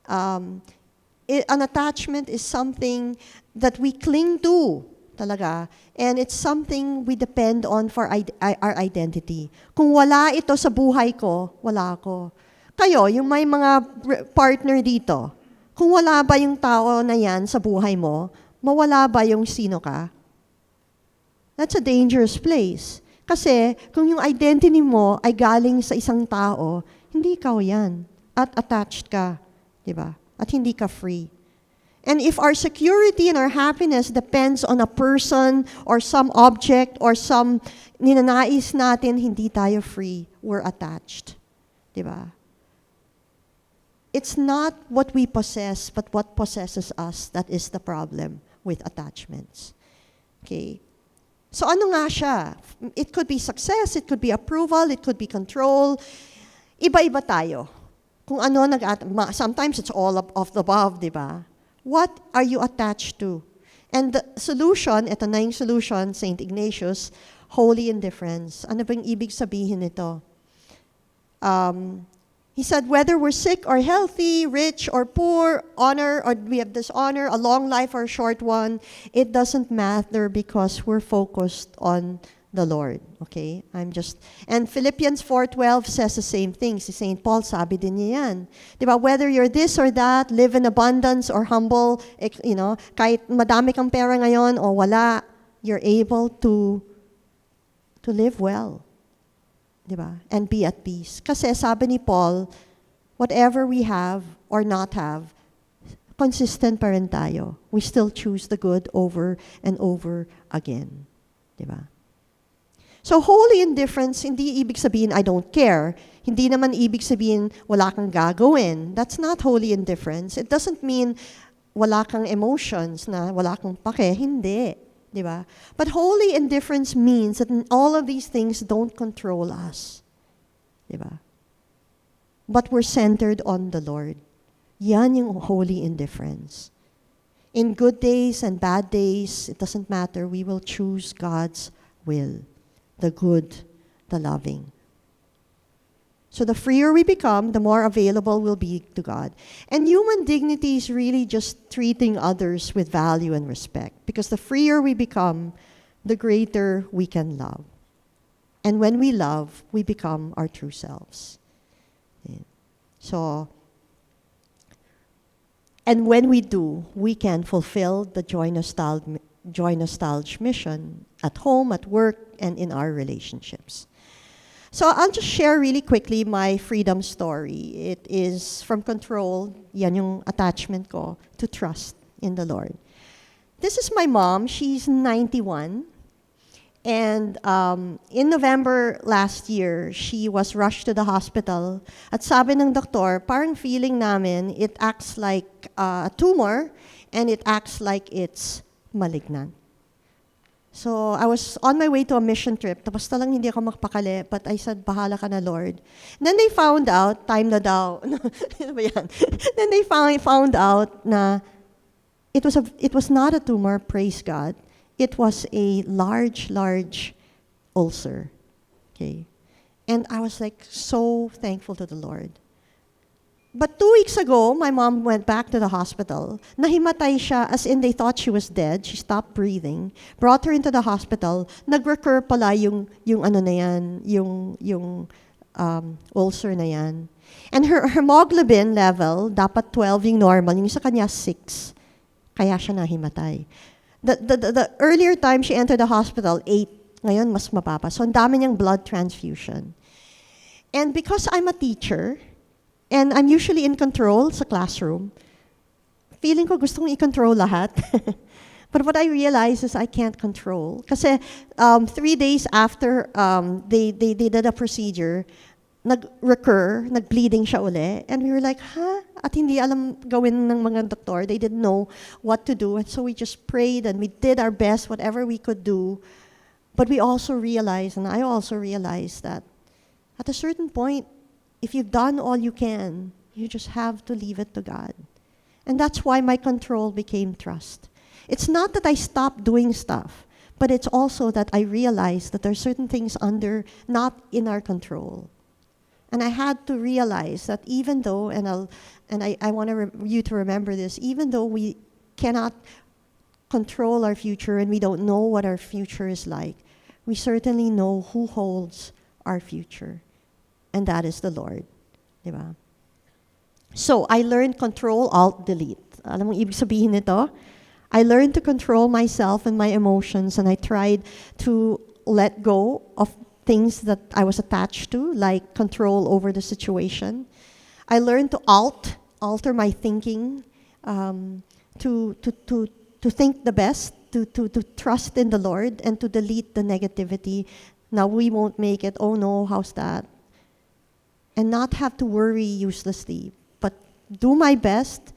An attachment is something that we cling to talaga. And it's something we depend on for our identity. Kung wala ito sa buhay ko, wala ako. Kayo, yung may mga partner dito, kung wala ba yung tao na yan sa buhay mo, mawala ba yung sino ka? That's a dangerous place. Kasi kung yung identity mo ay galing sa isang tao, hindi ikaw yan. At attached ka. Diba? At hindi ka free. And if our security and our happiness depends on a person or some object or some ninanais natin, hindi tayo free. We're attached. Diba? It's not what we possess, but what possesses us that is the problem with attachments. Okay? So ano nga siya? It could be success, it could be approval, it could be control. Iba-iba tayo. Kung ano, sometimes it's all of the above, di ba? What are you attached to? And the solution, ito na yung solution, St. Ignatius, holy indifference. Ano bang ibig sabihin nito? He said, whether we're sick or healthy, rich or poor, honor or we have dishonor, a long life or a short one, it doesn't matter because we're focused on the Lord. Okay? And Philippians 4:12 says the same thing. Si St. Paul, sabi din niya yan. Diba? Whether you're this or that, live in abundance or humble, kahit madami kang pera ngayon o wala, you're able to live well. Diba? And be at peace. Kasi sabi ni Paul, whatever we have or not have, consistent pa rin tayo. We still choose the good over and over again. Diba? So holy indifference, hindi ibig sabihin I don't care. Hindi naman ibig sabihin wala kang gagawin. That's not holy indifference. It doesn't mean wala kang emotions, na wala kang pake. Hindi. Diba? But holy indifference means that all of these things don't control us. Diba? But we're centered on the Lord. Yan yung holy indifference. In good days and bad days, it doesn't matter. We will choose God's will. The good, the loving. So the freer we become, the more available we'll be to God. And human dignity is really just treating others with value and respect. Because the freer we become, the greater we can love. And when we love, we become our true selves. Yeah. So, and when we do, we can fulfill the Joy Nostalgia mission at home, at work, and in our relationships. So I'll just share really quickly my freedom story. It is from control, yan yung attachment ko, to trust in the Lord. This is my mom. She's 91. And in November last year, she was rushed to the hospital. At sabi ng doktor, parang feeling namin, it acts like a tumor and it acts like it's malignant. So I was on my way to a mission trip. Tapos talang hindi ako makapakali, but I said, bahala ka na, Lord. And then they found out, time na daw. Ano ba yan? Then they found out na it was not a tumor, praise God. It was a large ulcer. Okay. And I was like so thankful to the Lord. But 2 weeks ago, my mom went back to the hospital. Nahimatay siya, as in they thought she was dead. She stopped breathing. Brought her into the hospital. Nag-recur pala yung ano na yan, yung ulcer na yan. And her hemoglobin level, dapat 12 yung normal. Yung sa kanya, 6. Kaya siya nahimatay. The earlier time she entered the hospital, 8. Ngayon, mas mababa. So, ang dami niyang blood transfusion. And because I'm a teacher, and I'm usually in control sa classroom, feeling ko gusto kong i-control lahat. But what I realized is I can't control. Kasi 3 days after they did a procedure, nag-recur, nag-bleeding siya uli. And we were like, At hindi alam gawin ng mga doktor. They didn't know what to do. And so we just prayed and we did our best, whatever we could do. But we also realized, and I also realized that at a certain point, if you've done all you can, you just have to leave it to God. And that's why my control became trust. It's not that I stopped doing stuff, but it's also that I realized that there are certain things not in our control. And I had to realize that even though, and I want you to remember this, even though we cannot control our future and we don't know what our future is like, we certainly know who holds our future. And that is the Lord. Diba? So, I learned Control, Alt, Delete. Alam mo ibig sabihin nito? I learned to control myself and my emotions, and I tried to let go of things that I was attached to, like control over the situation. I learned to alter my thinking, to think the best, to trust in the Lord, and to delete the negativity. Now we won't make it, oh no, how's that? And not have to worry uselessly, but do my best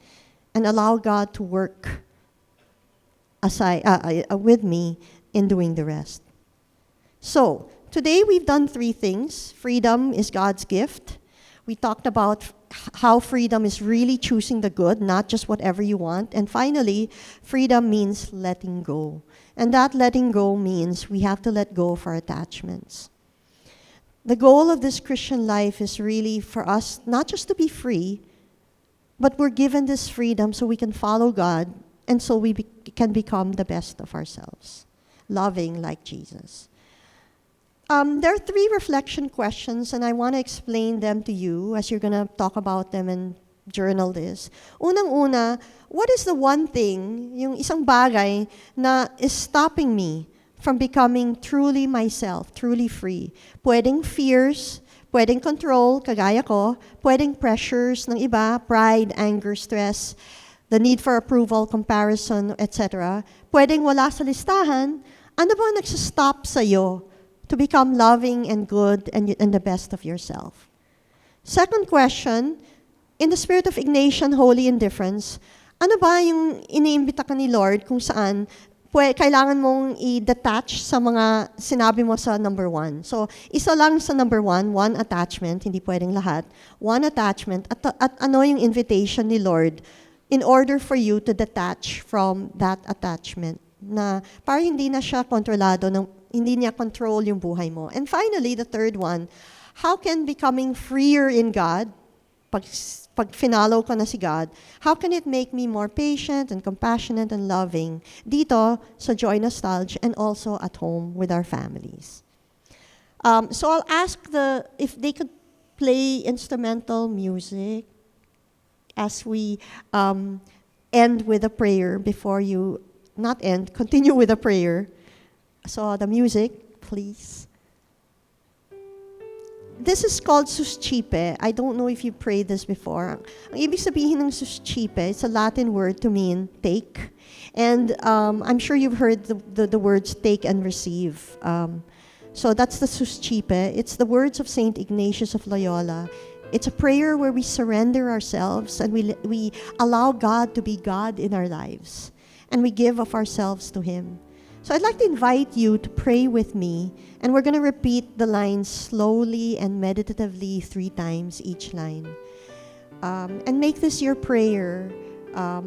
and allow God to work with me in doing the rest. So, today we've done 3 things. Freedom is God's gift. We talked about how freedom is really choosing the good, not just whatever you want. And finally, freedom means letting go. And that letting go means we have to let go of our attachments. The goal of this Christian life is really for us not just to be free, but we're given this freedom so we can follow God and so we can become the best of ourselves, loving like Jesus. There are 3 reflection questions, and I want to explain them to you as you're going to talk about them and journal this. Unang-una, what is the one thing, yung isang bagay na is stopping me from becoming truly myself, truly free? Pwedeng fears, pwedeng control, kagaya ko, pwedeng pressures ng iba, pride, anger, stress, the need for approval, comparison, etc. Pwedeng wala sa listahan. Ano ba nagsastop sa'yo to become loving and good and the best of yourself? Second question, in the spirit of Ignatian holy indifference, ano ba yung iniimbita ka ni Lord kung saan kailangan mong i-detach sa mga sinabi mo sa number 1. So, isa lang sa number 1, one attachment, hindi pwedeng lahat. One attachment, at ano yung invitation ni Lord in order for you to detach from that attachment na parang hindi na siya kontrolado, hindi niya control yung buhay mo. And finally, the third one, how can becoming freer in God, pag finalo ko na si God, how can it make me more patient and compassionate and loving dito sa Joy Nostalgia and also at home with our families? So I'll ask if they could play instrumental music as we end with a prayer before you, not end, continue with a prayer. So the music, please. This is called suscipe. I don't know if you prayed this before. Ang ibig sabihin ng suscipe, it's a Latin word to mean take. And I'm sure you've heard the words take and receive. So that's the suscipe. It's the words of Saint Ignatius of Loyola. It's a prayer where we surrender ourselves and we allow God to be God in our lives. And we give of ourselves to Him. So I'd like to invite you to pray with me, and we're going to repeat the lines slowly and meditatively 3 times each line. And make this your prayer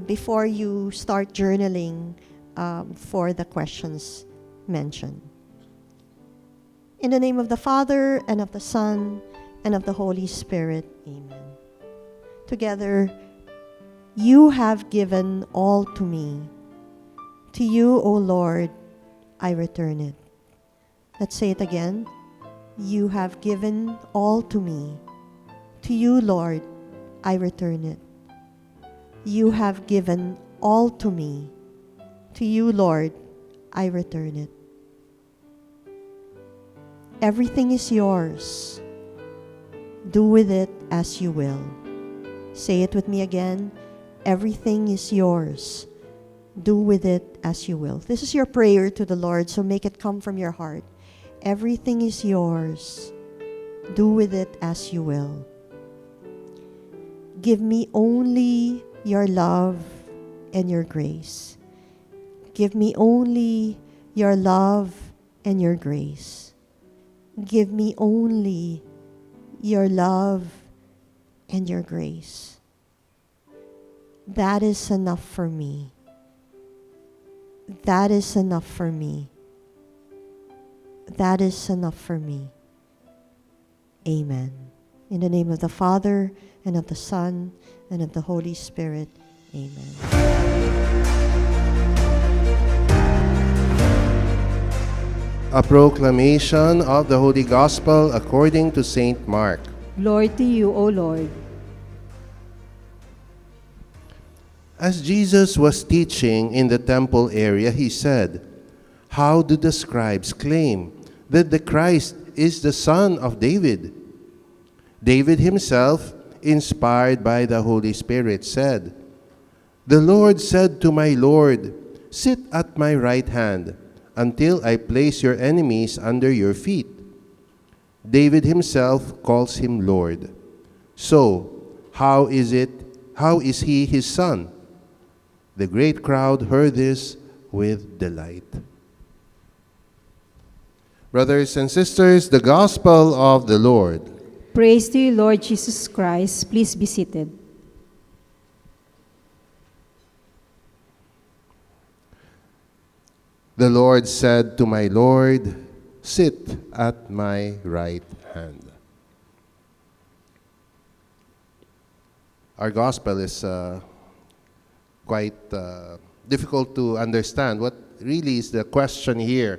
before you start journaling for the questions mentioned. In the name of the Father, and of the Son, and of the Holy Spirit. Amen. Together, you have given all to me. To you, O Lord, I return it. Let's say it again. You have given all to me. To you, Lord, I return it. You have given all to me. To you, Lord, I return it. Everything is yours. Do with it as you will. Say it with me again. Everything is yours. Do with it as you will. This is your prayer to the Lord, so make it come from your heart. Everything is yours. Do with it as you will. Give me only your love and your grace. Give me only your love and your grace. Give me only your love and your grace. That is enough for me. That is enough for me. That is enough for me. Amen. In the name of the Father, and of the Son, and of the Holy Spirit. Amen. A proclamation of the Holy Gospel according to Saint Mark. Glory to you, O Lord. As Jesus was teaching in the temple area, he said, "How do the scribes claim that the Christ is the son of David? David himself, inspired by the Holy Spirit, said, 'The Lord said to my Lord, sit at my right hand until I place your enemies under your feet.' David himself calls him Lord. So, how is he his son?" The great crowd heard this with delight. Brothers and sisters, the Gospel of the Lord. Praise to you, Lord Jesus Christ. Please be seated. The Lord said to my Lord, sit at my right hand. Our gospel is quite difficult to understand. What really is the question here?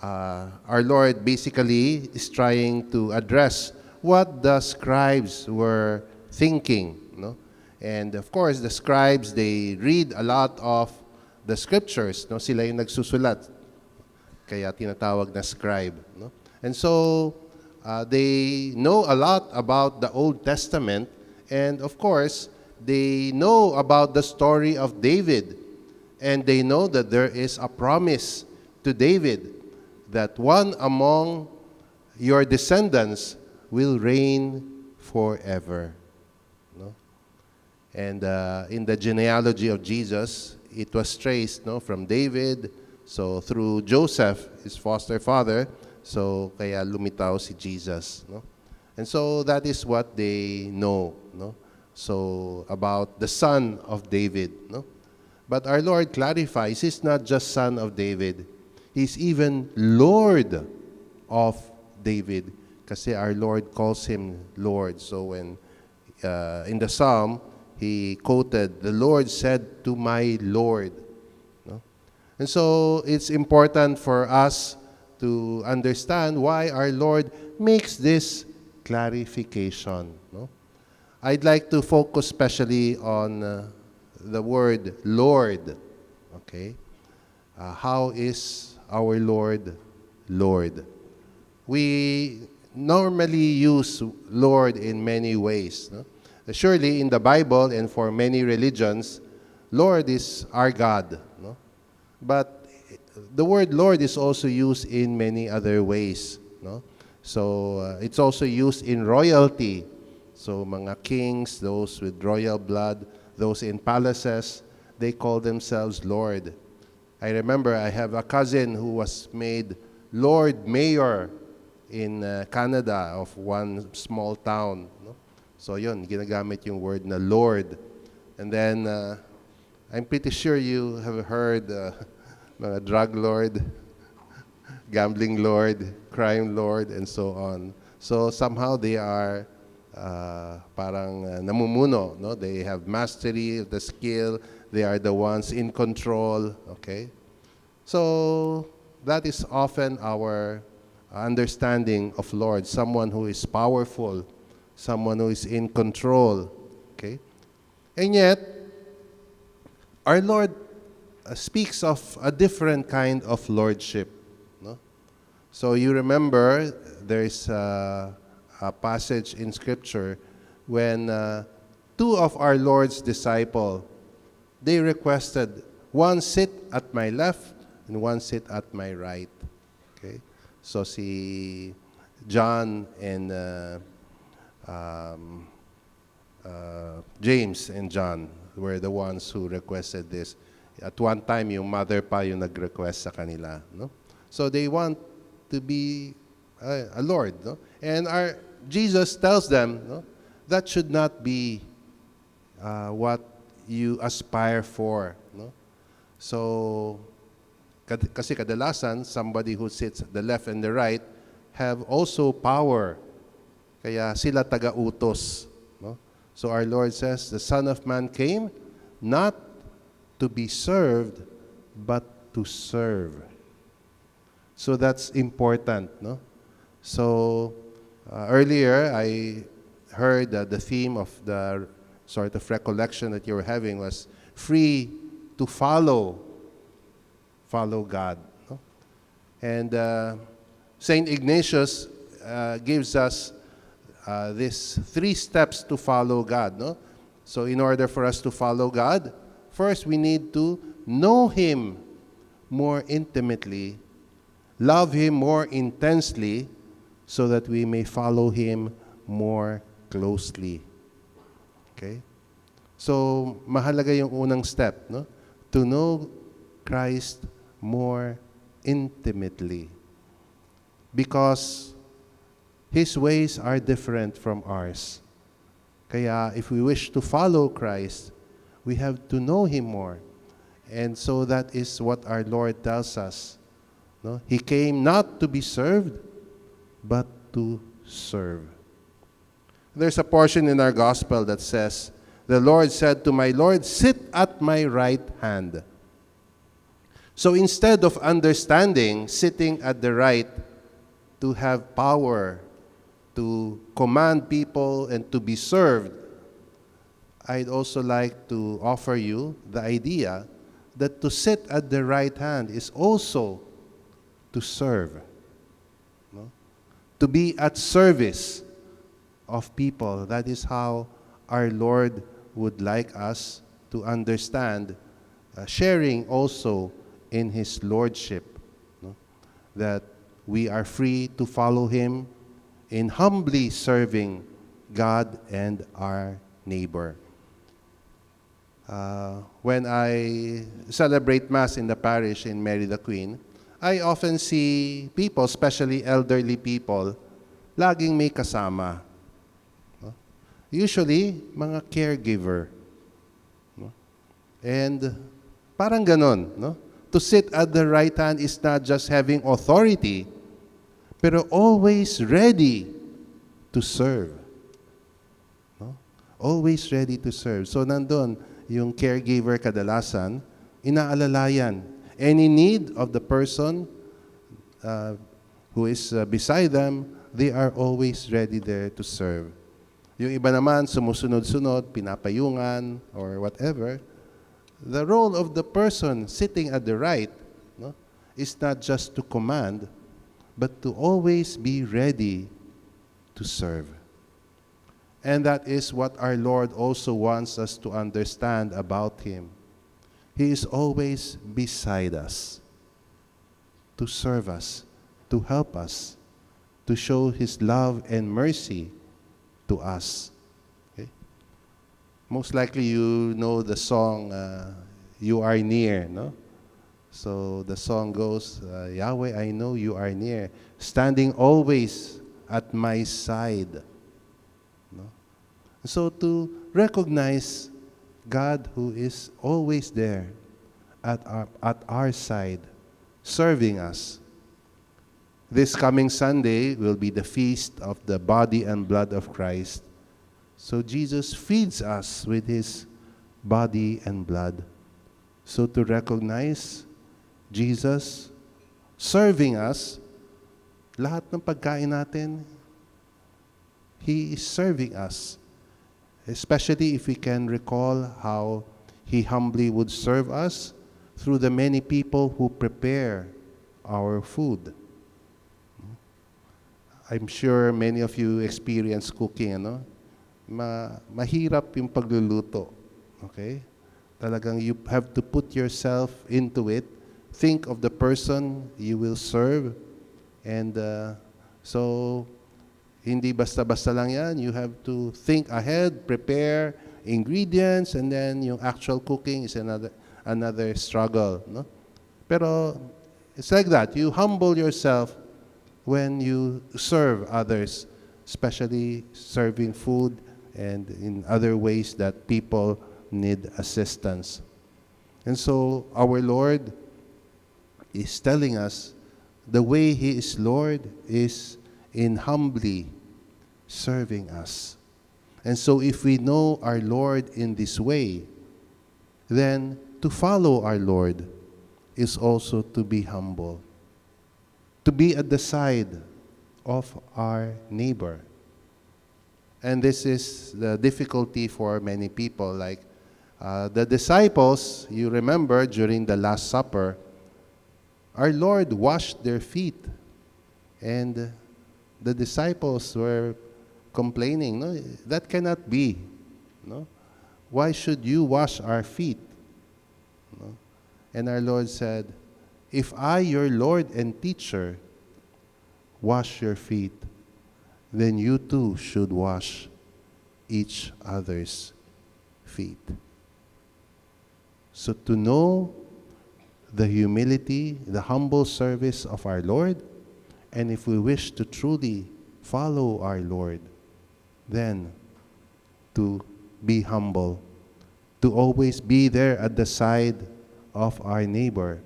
Our Lord basically is trying to address what the scribes were thinking. No? And of course, the scribes, they read a lot of the scriptures. No? Sila yung nagsusulat. Kaya tinatawag na scribe. No? And so, they know a lot about the Old Testament. And of course, they know about the story of David. And they know that there is a promise to David that one among your descendants will reign forever. No? And in the genealogy of Jesus, it was traced from David, so through Joseph, his foster father, so kaya lumitaw si Jesus. No? And so that is what they know. No? So about the son of David. No? But our Lord clarifies, he's not just son of David. He's even Lord of David. Kasi our Lord calls him Lord. So when in the Psalm, he quoted, "The Lord said to my Lord." No? And so it's important for us to understand why our Lord makes this clarification. No? I'd like to focus especially on the word Lord. Okay? How is our Lord Lord? We normally use Lord in many ways. No? Surely in the Bible and for many religions, Lord is our God. No? But the word Lord is also used in many other ways. No? So it's also used in royalty. So mga kings, those with royal blood, those in palaces, they call themselves Lord. I remember I have a cousin who was made Lord Mayor in Canada of one small town. No? So yun, ginagamit yung word na Lord. And then, I'm pretty sure you have heard mga drug lord, gambling lord, crime lord, and so on. So somehow they are parang namumuno. No? They have mastery of the skill. They are the ones in control. Okay? So that is often our understanding of Lord. Someone who is powerful. Someone who is in control. Okay? And yet, our Lord speaks of a different kind of lordship. No? So you remember, there is a passage in Scripture when two of our Lord's disciples, they requested, one sit at my left and one sit at my right. Okay? So si John and James and John were the ones who requested this. At one time, yung mother pa yung nag-request sa kanila. No? So they want to be a Lord. No? And Jesus tells them, no, that should not be what you aspire for. No? So, kasi kadalasan, somebody who sits at the left and the right have also power. Kaya sila taga-utos. No? So our Lord says, the Son of Man came not to be served, but to serve. So that's important, no? So earlier I heard that the theme of the sort of recollection that you were having was free to follow God. No? And Saint Ignatius gives us these 3 steps to follow God. No? So in order for us to follow God, first we need to know Him more intimately, love Him more intensely, so that we may follow Him more closely. Okay? So, mahalaga yung unang step, no? To know Christ more intimately. Because His ways are different from ours. Kaya, if we wish to follow Christ, we have to know Him more. And so that is what our Lord tells us. No? He came not to be served, but to serve. There's a portion in our gospel that says, the Lord said to my Lord, sit at my right hand. So instead of understanding, sitting at the right to have power, to command people and to be served, I'd also like to offer you the idea that to sit at the right hand is also to serve. No? To be at service of people. That is how our Lord would like us to understand, sharing also in His Lordship. No? That we are free to follow Him in humbly serving God and our neighbor. When I celebrate Mass in the parish in Mary the Queen, I often see people, especially elderly people, laging may kasama. No? Usually, mga caregiver. No? And parang ganon. No? To sit at the right hand is not just having authority, pero always ready to serve. No? Always ready to serve. So nandun, yung caregiver kadalasan, inaalalayan. Any need of the person who is beside them, they are always ready there to serve. Yung iba naman, sumusunod-sunod, pinapayungan, or whatever. The role of the person sitting at the right, no, is not just to command, but to always be ready to serve. And that is what our Lord also wants us to understand about Him. He is always beside us, to serve us, to help us, to show His love and mercy to us. Okay? Most likely you know the song, You Are Near, no? So the song goes, Yahweh, I know you are near, standing always at my side. No? So to recognize God who is always there at our side, serving us. This coming Sunday will be the feast of the body and blood of Christ. So Jesus feeds us with His body and blood. So to recognize Jesus serving us, lahat ng pagkain natin, He is serving us. Especially if we can recall how He humbly would serve us through the many people who prepare our food. I'm sure many of you experience cooking, ano? Mahirap yung pagluluto. Okay? Talagang you have to put yourself into it. Think of the person you will serve. And so, hindi basta-basta lang yan. You have to think ahead, prepare ingredients, and then yung actual cooking is another struggle. No? Pero it's like that. You humble yourself when you serve others, especially serving food and in other ways that people need assistance. And so our Lord is telling us the way He is Lord is in humbly serving us. And so if we know our Lord in this way, then to follow our Lord is also to be humble. to be at the side of our neighbor. And this is the difficulty for many people. Like the disciples, you remember during the Last Supper, our Lord washed their feet. And the disciples were complaining, no, that cannot be. No? Why should you wash our feet? No? And our Lord said, if I, your Lord and teacher, wash your feet, then you too should wash each other's feet. So to know the humility, the humble service of our Lord, and if we wish to truly follow our Lord, then to be humble, to always be there at the side of our neighbor,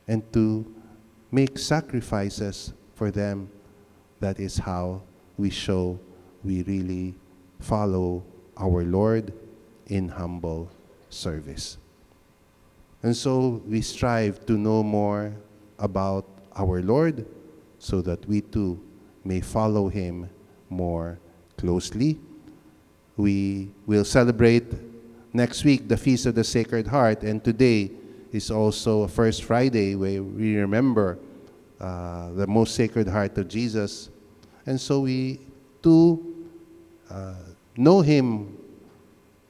and to make sacrifices for them. That is how we show we really follow our Lord in humble service. And so we strive to know more about our Lord so that we too may follow Him more closely. We will celebrate next week the Feast of the Sacred Heart, and today is also a First Friday where we remember the most Sacred Heart of Jesus. And so we too know Him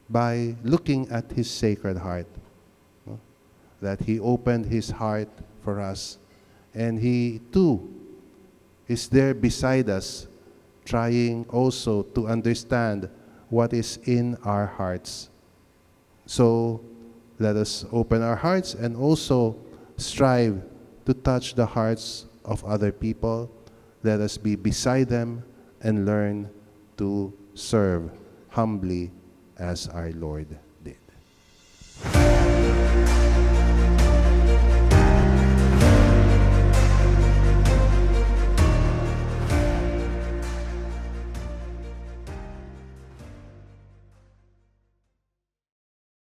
by looking at His Sacred Heart. No? That He opened His heart for us, and He too is there beside us, trying also to understand what is in our hearts. So let us open our hearts and also strive to touch the hearts of other people. Let us be beside them and learn to serve humbly as our Lord.